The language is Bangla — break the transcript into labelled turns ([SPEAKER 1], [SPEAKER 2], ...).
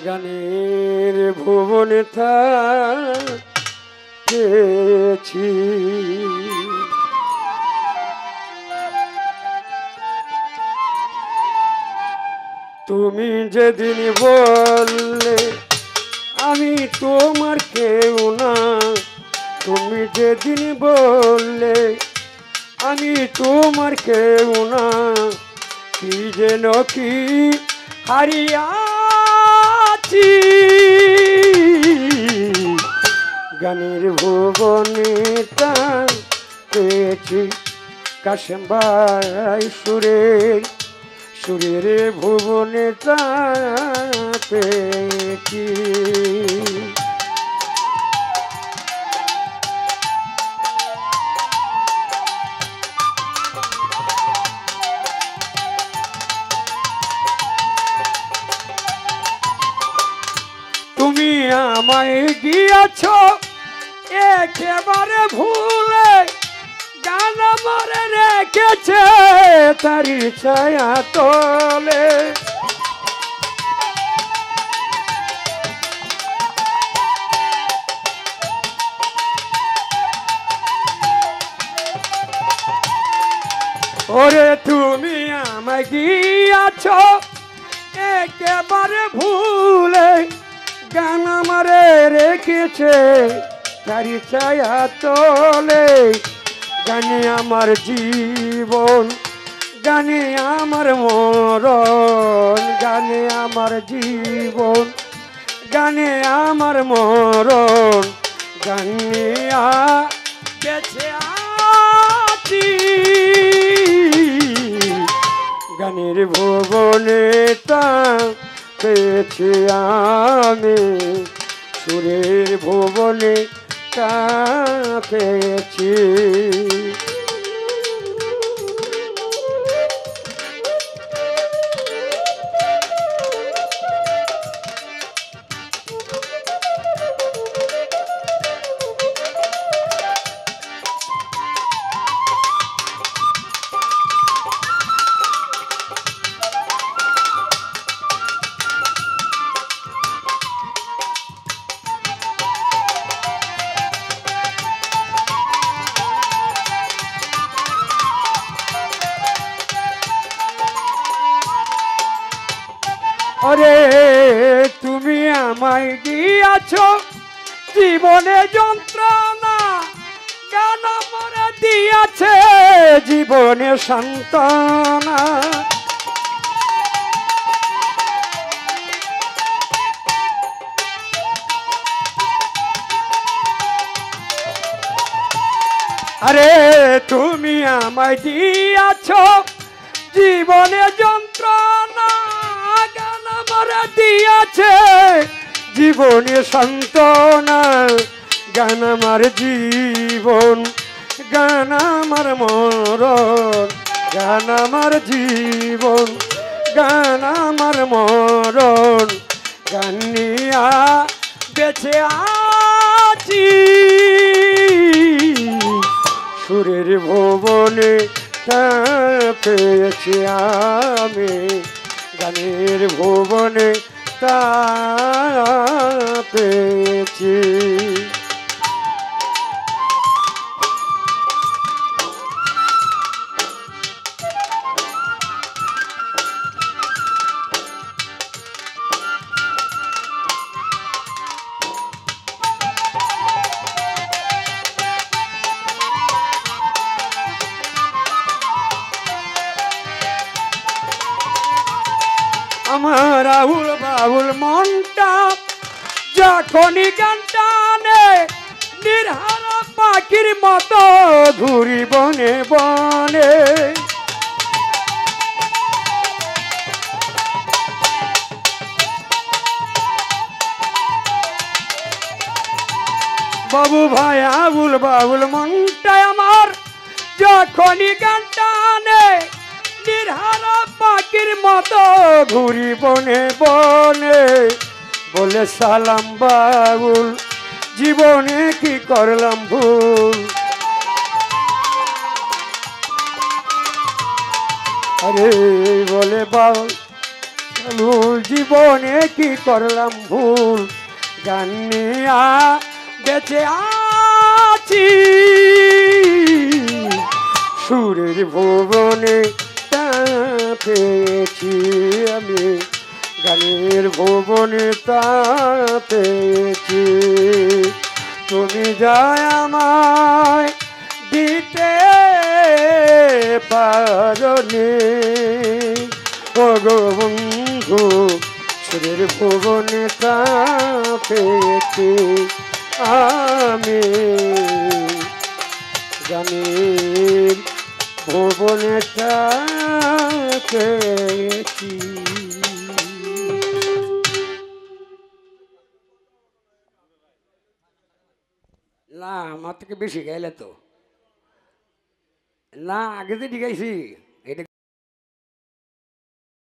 [SPEAKER 1] গানের ভুবনে থাকেছি তুমি যেদিন বললে আমি তোমার কেউ না তুমি যেদিন বললে আমি তোমার কেউ না কি যেন কি হারিয়াছি গানের ভুবনে পেয়েছি কাশেম ভাই সুরের ভুবনে পেয়েছি তুমি আমায় গিয়েছ একেবারে ভুলে গান আমারে রেখেছে তারি ছায়া তলে ওরে তুমি আমায় গিয়েছ একেবারে ভুলে গান আমারে রেখেছে তারি ছায়া তলে গানে আমার জীবন গানে আমার মরণ গানে আমার জীবন গানে আমার মরণ গানে বেঁচে আছি গানের ভুবনে পেয়েছি আমি সুরের ভুবনে পেয়েছি আরে তুমি আমায় দিয়াছ জীবনে যন্ত্রণা গান মরে দিয়াছে জীবনে সান্ত্বনা আরে তুমি আমায় দিয়াছ জীবনে যন্ত্রণা গান মরে দিয়াছে জীবনে সান্ত্বনা গান আমার জীবন গান আমার মরণ গান আমার জীবন গান আমার মরণ গান নিয়া বেঁচে আছি সুরের ভুবনে পেয়েছি আমি গানের ভুবনে পেয়েছি আমার আউল বাউল মনটা যখনই গান টানে নির্হারা পাখির মতো ঘুরি বনে বনে বাবু ভাই আউল বাউল মনটা আমার যখনই গান টানে নির্হারা পাখির মতো ঘুরি বনে বনে বলে সালাম বাউল জীবনে কি করলাম ভুল আরে বলে বাউল ভুল জীবনে কি করলাম ভুল জানিয়া বেঁচে আছি সুরের ভুবনে তা পেয়েছি আমি গানের ভুবনে তা পেয়েছি তুমি যায় আমায় দিতে পারনি ও গো বন্ধু সুরের ভুবনে তা পেয়েছি আমি গানের ভুবনে তা পেয়েছি না আমার থেকে বেশি গাইলে তো না আগে তো ঠিক গাইছি